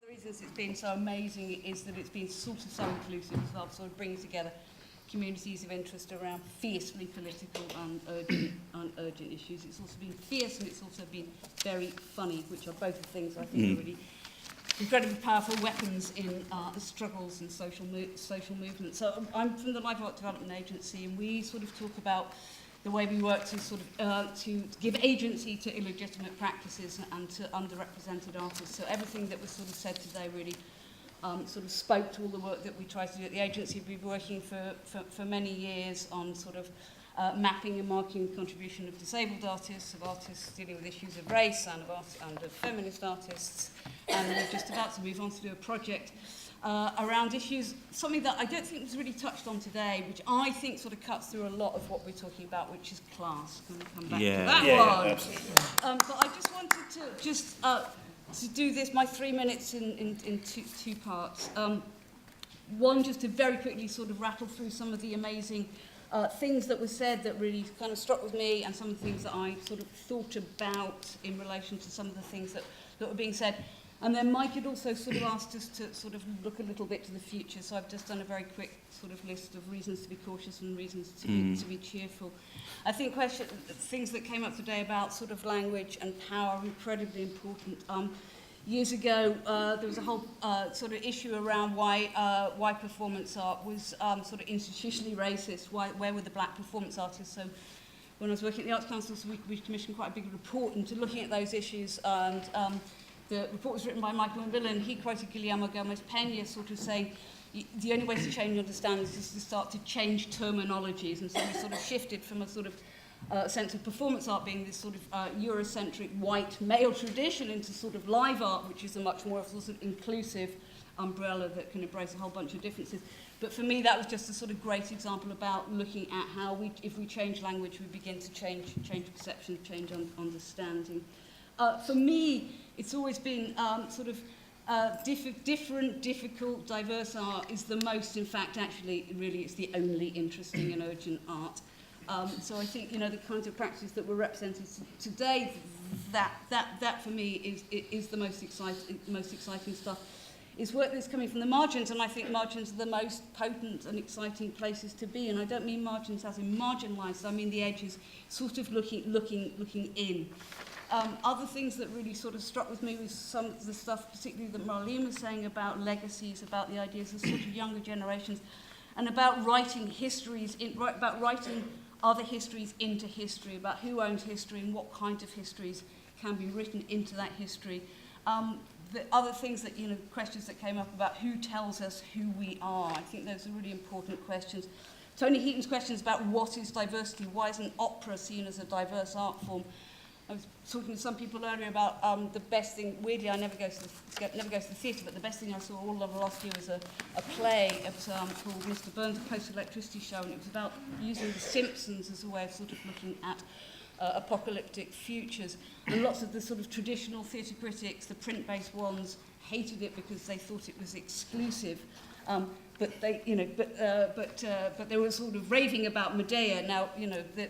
The reasons it's been so amazing is that it's been sort of so inclusive as well, sort of bringing together communities of interest around fiercely political and urgent issues. It's also been fierce and it's also been very funny, which are both the things I think are really incredibly powerful weapons in struggles and social movements. So I'm from the Life Art Development Agency, and we sort of talk about the way we work to sort of to give agency to illegitimate practices and to underrepresented artists. So everything that was sort of said today really sort of spoke to all the work that we try to do at the agency. We've been working for many years on sort of mapping and marking the contribution of disabled artists, of artists dealing with issues of race and of feminist artists. And we're just about to move on to do a project around issues, something that I don't think was really touched on today, which I think sort of cuts through a lot of what we're talking about, which is class. Can we come back to that one? Absolutely. But I just wanted to do this, my 3 minutes in two parts. One, just to very quickly sort of rattle through some of the amazing things that were said that really kind of struck with me, and some of the things that I sort of thought about in relation to some of the things that were being said. And then Mike had also sort of asked us to sort of look a little bit to the future, so I've just done a very quick sort of list of reasons to be cautious and reasons to be cheerful. I think things that came up today about sort of language and power are incredibly important. Years ago, there was a whole sort of issue around why performance art was sort of institutionally racist. Where were the black performance artists? So when I was working at the Arts Council, we commissioned quite a big report into looking at those issues, and the report was written by Michael Mbilla, and he quoted Guillermo Gomez-Pena sort of saying, the only way to change understandings is to start to change terminologies. And so we sort of shifted from a sort of sense of performance art being this sort of Eurocentric white male tradition into sort of live art, which is a much more sort of inclusive umbrella that can embrace a whole bunch of differences. But for me, that was just a sort of great example about looking at how if we change language, we begin to change perception, change understanding. For me, it's always been sort of different, difficult, diverse art is the most, in fact, actually, really, it's the only interesting and urgent art. So I think, the kinds of practices that were represented today, that for me is the most exciting stuff. It's work that's coming from the margins, and I think margins are the most potent and exciting places to be. And I don't mean margins as in marginalised, I mean the edges, sort of looking in. Other things that really sort of struck with me was some of the stuff, particularly that Marlene was saying about legacies, about the ideas of sort of younger generations, and about writing histories, about writing other histories into history, about who owns history and what kind of histories can be written into that history. The other things that, questions that came up about who tells us who we are, I think those are really important questions. Tony Heaton's questions about what is diversity, why isn't opera seen as a diverse art form? I was talking to some people earlier about the best thing. Weirdly, I never go to the theatre, but the best thing I saw all of last year was a play called Mr. Burns' Post-Electricity Show, and it was about using The Simpsons as a way of sort of looking at apocalyptic futures. And lots of the sort of traditional theatre critics, the print-based ones, hated it because they thought it was exclusive. But they, but they were sort of raving about Medea. Now, the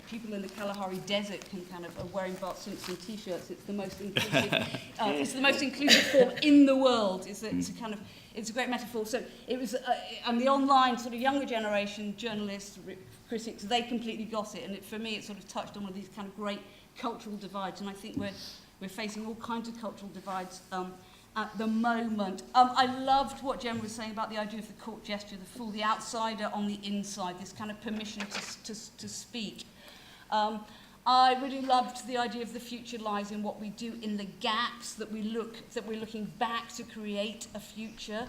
people in the Kalahari Desert can kind of are wearing Bart Simpson T-shirts. It's the most inclusive. It's the most inclusive form in the world. It's a great metaphor. So it was, and the online sort of younger generation journalists, critics, they completely got it. And for me, it sort of touched on one of these kind of great cultural divides. And I think we're facing all kinds of cultural divides. At the moment. I loved what Jen was saying about the idea of the court gesture, the fool, the outsider on the inside, this kind of permission to speak. I really loved the idea of the future lies in what we do in the gaps, that we're looking back to create a future.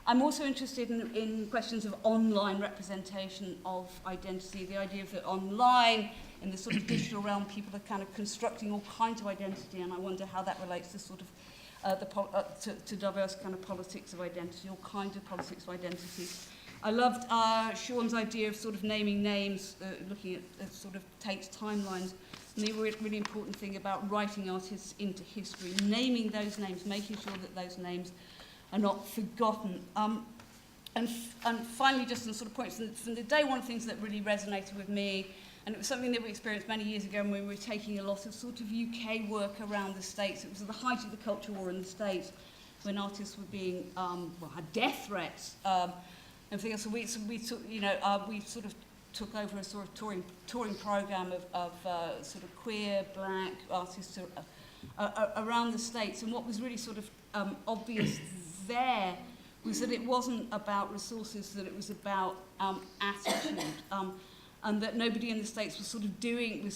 I'm also interested in questions of online representation of identity, the idea of that online, in the sort of digital realm, people are kind of constructing all kinds of identity, and I wonder how that relates to sort of to diverse kind of politics of identity, all kinds of politics of identity. I loved Sean's idea of sort of naming names, looking at sort of Tate's timelines, and the really important thing about writing artists into history, naming those names, making sure that those names are not forgotten. And finally, just on sort of points from the day, one of the things that really resonated with me, and it was something that we experienced many years ago when we were taking a lot of sort of UK work around the States. It was at the height of the culture war in the States. when artists were being, had death threats, everything else. So we took, we sort of took over a sort of touring program of sort of queer, black artists around the States. And what was really sort of obvious there was that it wasn't about resources, that it was about attitude. And that nobody in the States was doing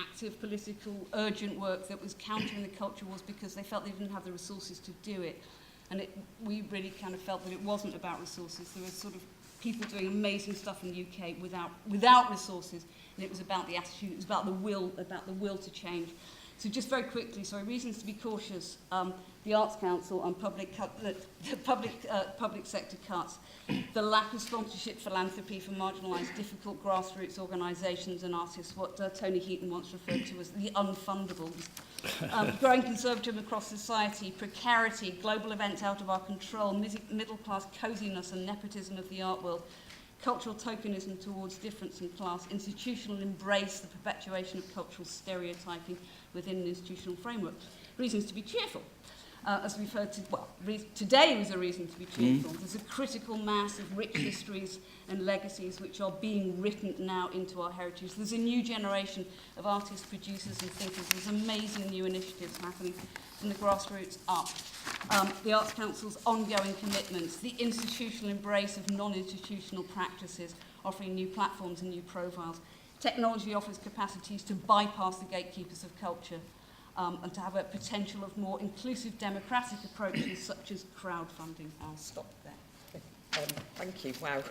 active, political, urgent work that was countering the culture wars because they felt they didn't have the resources to do it. And we really kind of felt that it wasn't about resources. There was sort of people doing amazing stuff in the UK without resources, and it was about the attitude, it was about the will to change. So just very quickly, reasons to be cautious. The Arts Council on public sector cuts, the lack of sponsorship philanthropy for marginalised, difficult grassroots organisations and artists, what Tony Heaton once referred to as the unfundables, growing conservatism across society, precarity, global events out of our control, middle-class coziness and nepotism of the art world, cultural tokenism towards difference in class, institutional embrace, the perpetuation of cultural stereotyping within an institutional framework. Reasons to be cheerful. As we've heard, today was a reason to be cheerful. There's a critical mass of rich histories and legacies which are being written now into our heritage. There's a new generation of artists, producers and thinkers. There's amazing new initiatives happening from the grassroots up. The Arts Council's ongoing commitments, the institutional embrace of non-institutional practices, offering new platforms and new profiles. Technology offers capacities to bypass the gatekeepers of culture, and to have a potential of more inclusive democratic approaches such as crowdfunding. I'll stop there. Thank you. Wow.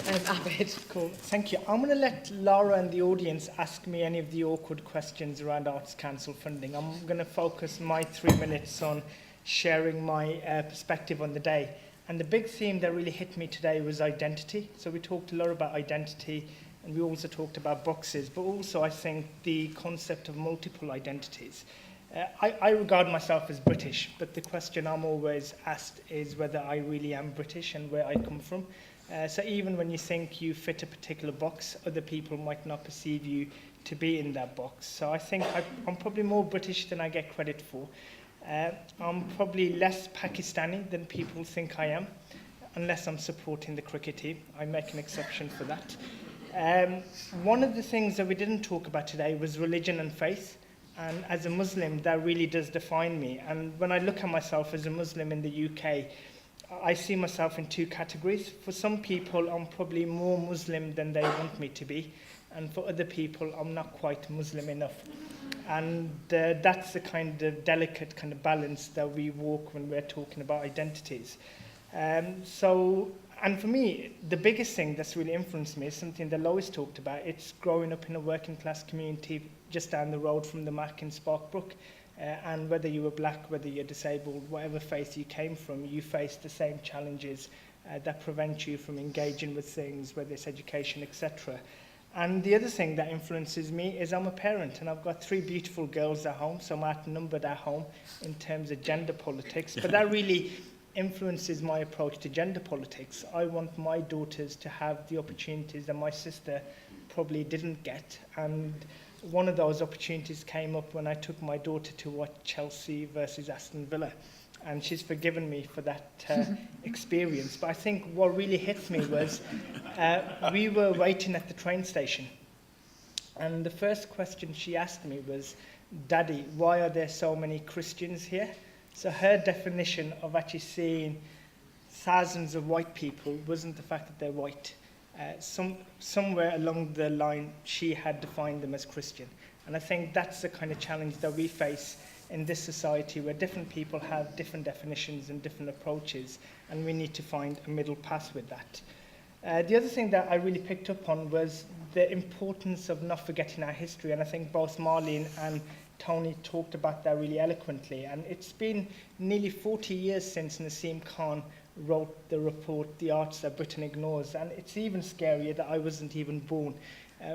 Abid. Cool. Thank you. I'm going to let Laura and the audience ask me any of the awkward questions around Arts Council funding. I'm going to focus my 3 minutes on sharing my perspective on the day. And the big theme that really hit me today was identity. So we talked a lot about identity, and we also talked about boxes, but also I think the concept of multiple identities. I regard myself as British, but the question I'm always asked is whether I really am British and where I come from. So even when you think you fit a particular box, other people might not perceive you to be in that box. So I think I'm probably more British than I get credit for. I'm probably less Pakistani than people think I am, unless I'm supporting the cricket team. I make an exception for that. One of the things that we didn't talk about today was religion and faith. And as a Muslim, that really does define me. And when I look at myself as a Muslim in the UK, I see myself in two categories. For some people, I'm probably more Muslim than they want me to be. And for other people, I'm not quite Muslim enough. And that's the kind of delicate kind of balance that we walk when we're talking about identities. And for me, the biggest thing that's really influenced me is something that Lois talked about. It's growing up in a working class community just down the road from the Mac in Sparkbrook. And whether you were black, whether you're disabled, whatever faith you came from, you face the same challenges that prevent you from engaging with things, whether it's education, etc. And the other thing that influences me is I'm a parent, and I've got 3 beautiful girls at home, so I'm outnumbered at home in terms of gender politics. But that really influences my approach to gender politics. I want my daughters to have the opportunities that my sister probably didn't get. And one of those opportunities came up when I took my daughter to watch Chelsea versus Aston Villa. And she's forgiven me for that experience. But I think what really hit me was we were waiting at the train station. And the first question she asked me was, "Daddy, why are there so many Christians here?" So her definition of actually seeing thousands of white people wasn't the fact that they're white. Somewhere along the line, she had defined them as Christian. And I think that's the kind of challenge that we face in this society, where different people have different definitions and different approaches, and we need to find a middle path with that. The other thing that I really picked up on was the importance of not forgetting our history, and I think both Marlene and Tony talked about that really eloquently. And it's been nearly 40 years since Nassim Khan wrote the report, The Arts That Britain Ignores. And it's even scarier that I wasn't even born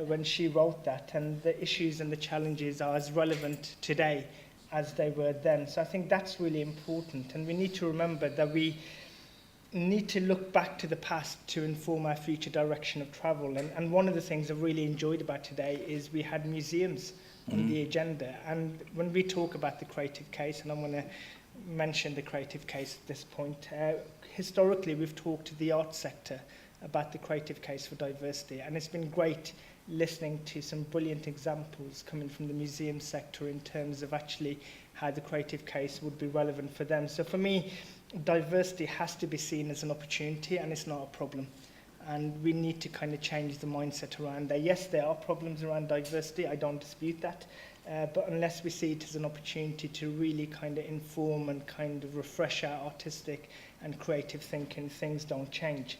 when she wrote that. And the issues and the challenges are as relevant today as they were then. So I think that's really important. And we need to remember that we need to look back to the past to inform our future direction of travel. And one of the things I really enjoyed about today is we had museums on the agenda. And when we talk about the creative case, and I'm going to mention the creative case at this point. Historically, we've talked to the arts sector about the creative case for diversity, and it's been great listening to some brilliant examples coming from the museum sector in terms of actually how the creative case would be relevant for them. So for me, diversity has to be seen as an opportunity, and it's not a problem. And we need to kind of change the mindset around there. Yes, there are problems around diversity, I don't dispute that, but unless we see it as an opportunity to really kind of inform and kind of refresh our artistic and creative thinking, things don't change.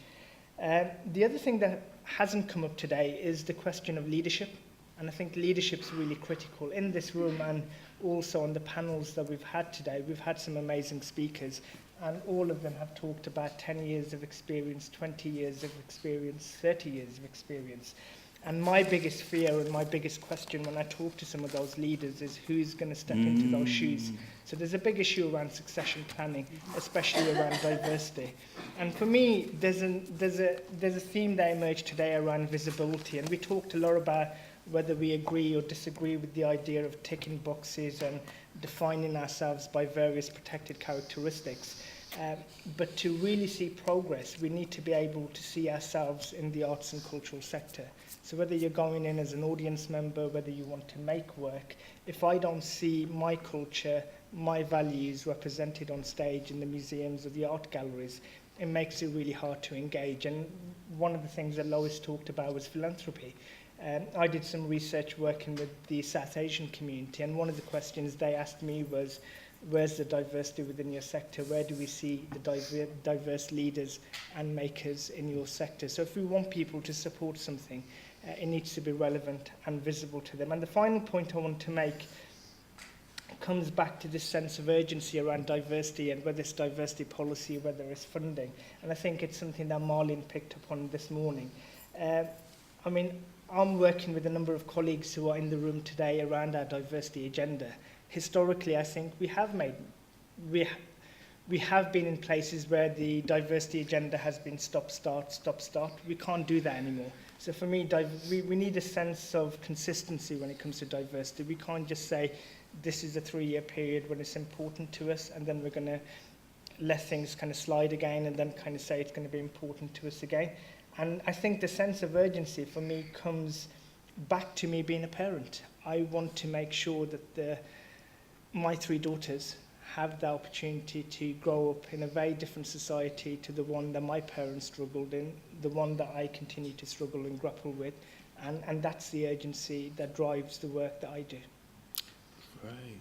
The other thing that hasn't come up today is the question of leadership, and I think leadership's really critical in this room and also on the panels that we've had today. We've had some amazing speakers, and all of them have talked about 10 years of experience, 20 years of experience, 30 years of experience. And my biggest fear and my biggest question when I talk to some of those leaders is who's going to step into those shoes. So there's a big issue around succession planning, especially around diversity. And for me, there's a theme that emerged today around visibility. And we talked a lot about whether we agree or disagree with the idea of ticking boxes and defining ourselves by various protected characteristics. But to really see progress, we need to be able to see ourselves in the arts and cultural sector. So whether you're going in as an audience member, whether you want to make work, if I don't see my culture, my values represented on stage in the museums or the art galleries, it makes it really hard to engage. And one of the things that Lois talked about was philanthropy. I did some research working with the South Asian community, and one of the questions they asked me was, where's the diversity within your sector? Where do we see the diverse leaders and makers in your sector? So if we want people to support something, it needs to be relevant and visible to them. And the final point I want to make comes back to this sense of urgency around diversity and whether it's diversity policy, whether it's funding. And I think it's something that Marlene picked up on this morning. I'm working with a number of colleagues who are in the room today around our diversity agenda. Historically, I think we have been in places where the diversity agenda has been stop, start. We can't do that anymore. So for me, we need a sense of consistency when it comes to diversity. We can't just say, this is a 3-year period when it's important to us, and then we're going to let things kind of slide again and then kind of say it's going to be important to us again. And I think the sense of urgency for me comes back to me being a parent. I want to make sure that my 3 daughters have the opportunity to grow up in a very different society to the one that my parents struggled in, the one that I continue to struggle and grapple with. And that's the urgency that drives the work that I do. Right.